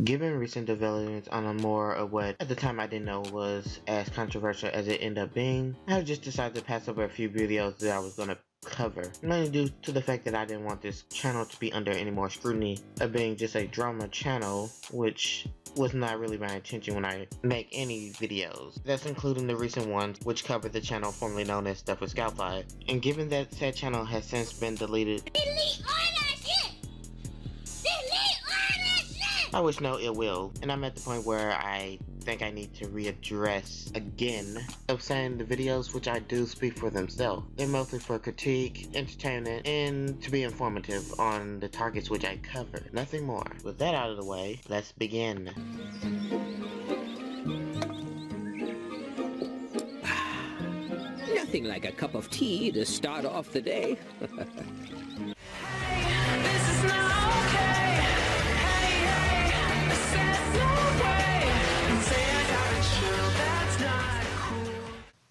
Given recent developments on a more of what at the time I didn't know was as controversial as it ended up being, I have just decided to pass over a few videos that I was going to cover, mainly due to the fact that I didn't want this channel to be under any more scrutiny of being just a drama channel, which was not really my intention when I make any videos. That's including the recent ones which covered the channel formerly known as Stuff with Scalpli. And given that said channel has since been deleted, delete all that shit! Delete all that shit! I wish no ill will, and I'm at the point where I think I need to readdress again of saying the videos which I do speak for themselves. They're mostly for critique, entertainment, and to be informative on the targets which I cover. Nothing more. With that out of the way, let's begin. Nothing like a cup of tea to start off the day.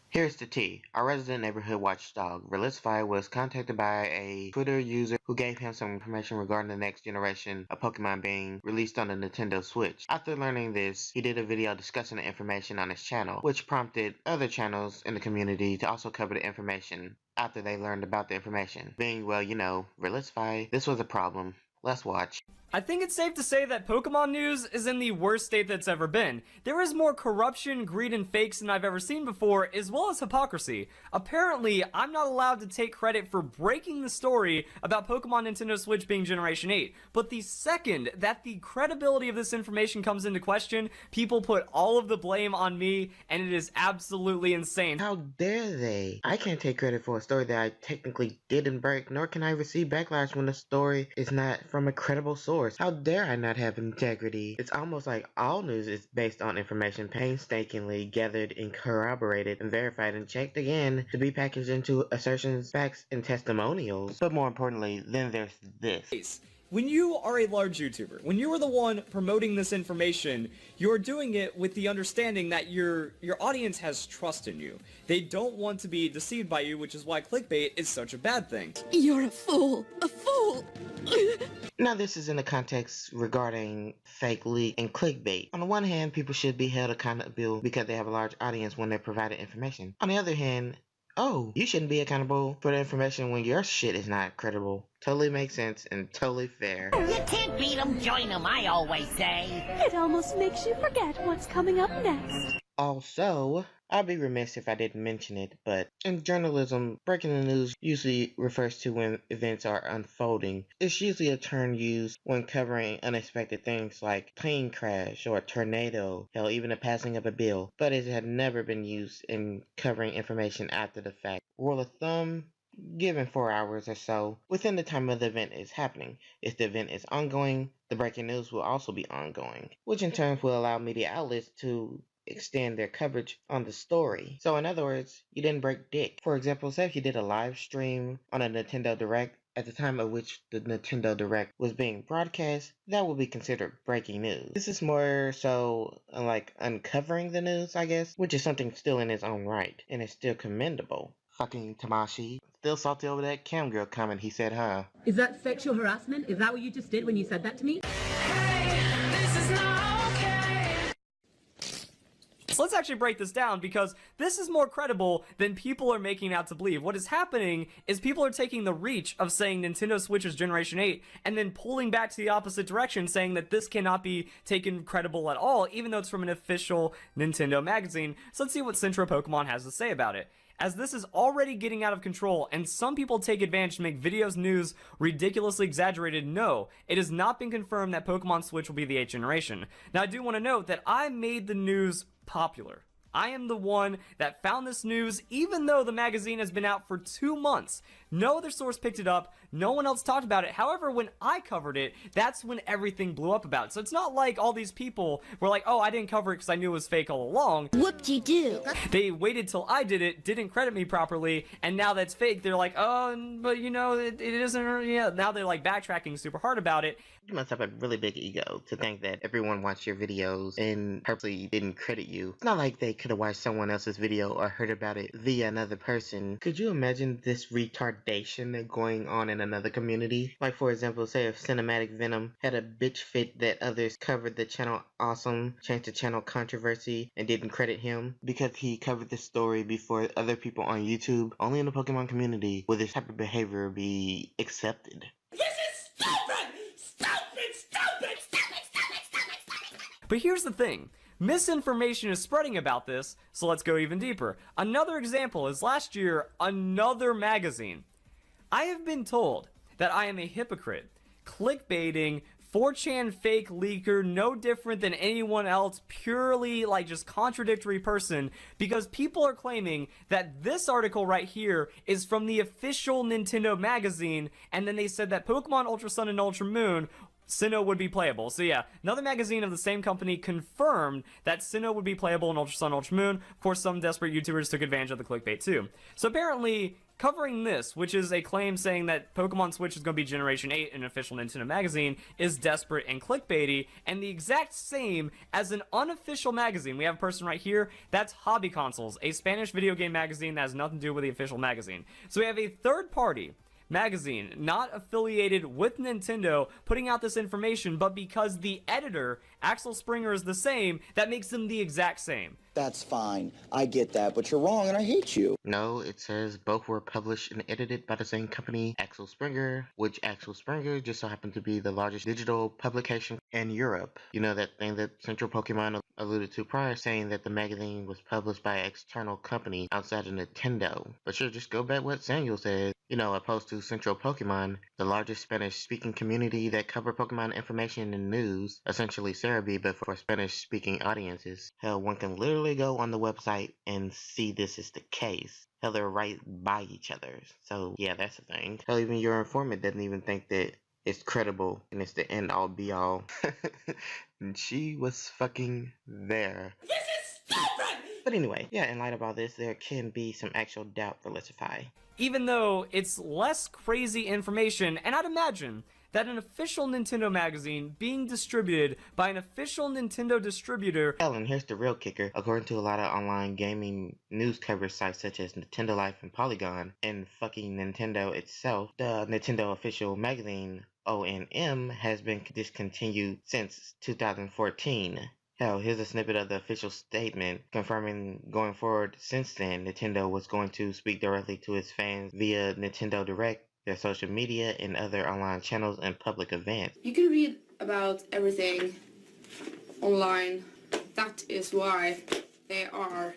Here's the tea. Our resident neighborhood watchdog, Verlisify, was contacted by a Twitter user who gave him some information regarding the next generation of Pokemon being released on the Nintendo Switch. After learning this, he did a video discussing the information on his channel, which prompted other channels in the community to also cover the information after they learned about the information. Being, well, you know, Verlisify, this was a problem. Let's watch. I think it's safe to say that Pokemon news is in the worst state that's ever been. There is more corruption, greed, and fakes than I've ever seen before, as well as hypocrisy. Apparently, I'm not allowed to take credit for breaking the story about Pokemon Nintendo Switch being Generation 8, but the second that the credibility of this information comes into question, people put all of the blame on me, and it is absolutely insane. How dare they? I can't take credit for a story that I technically didn't break, nor can I receive backlash when the story is not from a credible source. How dare I not have integrity? It's almost like all news is based on information painstakingly gathered and corroborated and verified and checked again to be packaged into assertions, facts, and testimonials. But more importantly, then there's this. When you are a large YouTuber, when you are the one promoting this information, you're doing it with the understanding that your audience has trust in you. They don't want to be deceived by you, which is why clickbait is such a bad thing. You're a fool! A fool! Now this is in the context regarding fake leak and clickbait. On the one hand, people should be held accountable because they have a large audience when they're provided information. On the other hand, oh, you shouldn't be accountable for the information when your shit is not credible. Totally makes sense and totally fair. You can't beat 'em, join 'em, I always say. It almost makes you forget what's coming up next. Also, I'd be remiss if I didn't mention it, but in journalism, breaking the news usually refers to when events are unfolding. It's usually a term used when covering unexpected things like plane crash or a tornado, hell, even the passing of a bill, but it had never been used in covering information after the fact. Rule of thumb, given 4 hours or so within the time of the event is happening. If the event is ongoing, the breaking news will also be ongoing, which in turn will allow media outlets to extend their coverage on the story. So in other words, you didn't break dick. For example, say if you did a live stream on a Nintendo Direct at the time of which the Nintendo Direct was being broadcast, that would be considered breaking news. This is more so like uncovering the news, I guess, which is something still in its own right, and it's still commendable. Fucking Tamashi. Still salty over that cam girl comment he said, huh? Is that sexual harassment? Is that what you just did when you said that to me? So let's actually break this down, because this is more credible than people are making out to believe. What is happening is people are taking the reach of saying Nintendo Switch is Generation 8 and then pulling back to the opposite direction, saying that this cannot be taken credible at all, even though it's from an official Nintendo magazine. So let's see what Centro Pokemon has to say about it. As this is already getting out of control, and some people take advantage to make videos news ridiculously exaggerated, no, it has not been confirmed that Pokemon Switch will be the 8th generation. Now, I do want to note that I made the news popular. I am the one that found this news, even though the magazine has been out for 2 months. No other source picked it up, no one else talked about it. However, when I covered it, that's when everything blew up about it. So it's not like all these people were like, oh, I didn't cover it because I knew it was fake all along. Whoop-de-doo. They waited till I did it, didn't credit me properly, and now that's fake. They're like, oh, but you know, it isn't, yeah. Now they're like backtracking super hard about it. You must have a really big ego to think that everyone watched your videos and purposely didn't credit you. It's not like they could have watched someone else's video or heard about it via another person. Could you imagine this retardation going on in another community? Like, for example, say if Cinematic Venom had a bitch fit that others covered the channel awesome, changed the channel controversy, and didn't credit him because he covered the story before other people on YouTube. Only in the Pokemon community will this type of behavior be accepted. But here's the thing. Misinformation is spreading about this, so let's go even deeper. Another example is last year, another magazine. I have been told that I am a hypocrite, clickbaiting, 4chan fake leaker, no different than anyone else, purely like just contradictory person, because people are claiming that this article right here is from the official Nintendo magazine, and then they said that Pokemon Ultra Sun and Ultra Moon Sinnoh would be playable. So yeah, another magazine of the same company confirmed that Sinnoh would be playable in Ultra Sun, Ultra Moon. Of course, some desperate YouTubers took advantage of the clickbait too. So apparently, covering this, which is a claim saying that Pokemon Switch is going to be Generation 8 in an official Nintendo magazine, is desperate and clickbaity, and the exact same as an unofficial magazine. We have a person right here, that's Hobby Consoles, a Spanish video game magazine that has nothing to do with the official magazine. So we have a third party magazine not affiliated with Nintendo putting out this information, but because the editor, Axel Springer, is the same, that makes them the exact same. That's fine. I get that, but you're wrong and I hate you. No, it says both were published and edited by the same company, Axel Springer, which Axel Springer just so happened to be the largest digital publication in Europe. You know that thing that Central Pokemon alluded to prior, saying that the magazine was published by an external company outside of Nintendo. But sure, just go back what Samuel said. You know, opposed to Central Pokemon, the largest Spanish-speaking community that cover Pokemon information and news, essentially Cerebi, but for Spanish-speaking audiences. Hell, one can literally go on the website and see this is the case. Hell, they're right by each other. So, yeah, that's the thing. Hell, even your informant doesn't even think that it's credible and it's the end-all be-all. And she was fucking there. This is stupid! But anyway, yeah, in light of all this, there can be some actual doubt for verlisify. Even though it's less crazy information, and I'd imagine that an official Nintendo magazine being distributed by an official Nintendo distributor. Hell, and here's the real kicker. According to a lot of online gaming news coverage sites such as Nintendo Life and Polygon, and fucking Nintendo itself, the Nintendo official magazine, ONM, has been discontinued since 2014. Hell, here's a snippet of the official statement confirming going forward since then, Nintendo was going to speak directly to its fans via Nintendo Direct, their social media, and other online channels and public events. You can read about everything online. That is why they are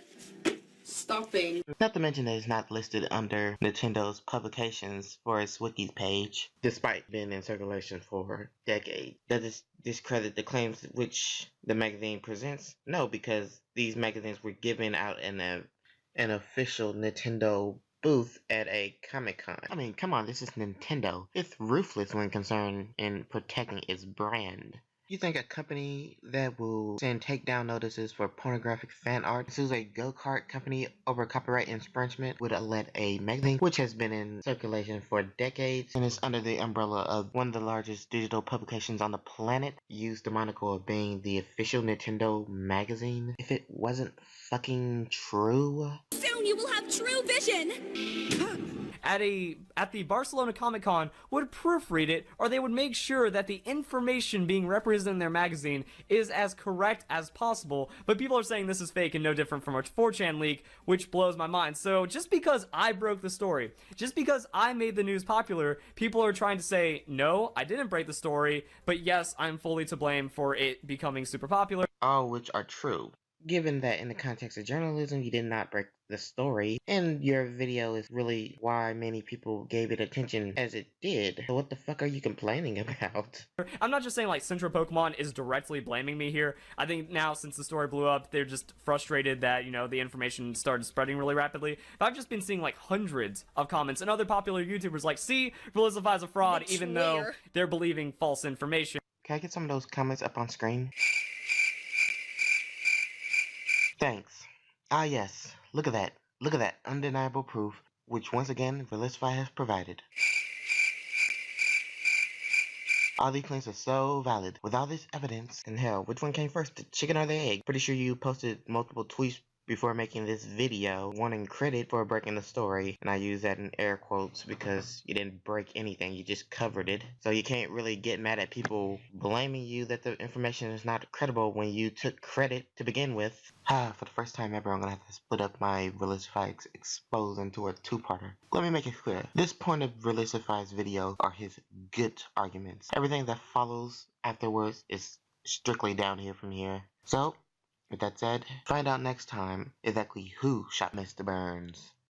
stopping. Not to mention that it's not listed under Nintendo's publications for its wiki page, despite being in circulation for decades. Does this discredit the claims which the magazine presents? No, because these magazines were given out in an official Nintendo booth at a Comic-Con. I mean, come on, this is Nintendo. It's ruthless when concerned in protecting its brand. You think a company that will send takedown notices for pornographic fan art sues a go-kart company over copyright infringement would let a magazine which has been in circulation for decades and is under the umbrella of one of the largest digital publications on the planet use the moniker of being the official Nintendo magazine? If it wasn't fucking true? Soon you will have true vision! At the Barcelona Comic Con would proofread it, or they would make sure that the information being represented in their magazine is as correct as possible. But people are saying this is fake and no different from a 4chan leak, which blows my mind. So just because I broke the story, just because I made the news popular, people are trying to say, no, I didn't break the story, but yes, I'm fully to blame for it becoming super popular. All which are true. Given that in the context of journalism, you did not break the story, and your video is really why many people gave it attention as it did. So what the fuck are you complaining about? I'm not just saying like Central Pokemon is directly blaming me here. I think now since the story blew up, they're just frustrated that, you know, the information started spreading really rapidly. But I've just been seeing like hundreds of comments and other popular YouTubers like, see, verlisify is a fraud, even though they're believing false information. Can I get some of those comments up on screen? Thanks. Ah yes, look at that. Look at that undeniable proof, which once again verlisify has provided. All these claims are so valid. With all this evidence, and hell, which one came first, the chicken or the egg? Pretty sure you posted multiple tweets before making this video wanting credit for breaking the story, and I use that in air quotes because you didn't break anything, you just covered it. So you can't really get mad at people blaming you that the information is not credible when you took credit to begin with. For the first time ever, I'm gonna have to split up my verlisify expose into a two-parter. Let me make it clear. This point of verlisify's video are his good arguments. Everything that follows afterwards is strictly downhill from here. So, with that said, find out next time exactly who shot Mr. Burns.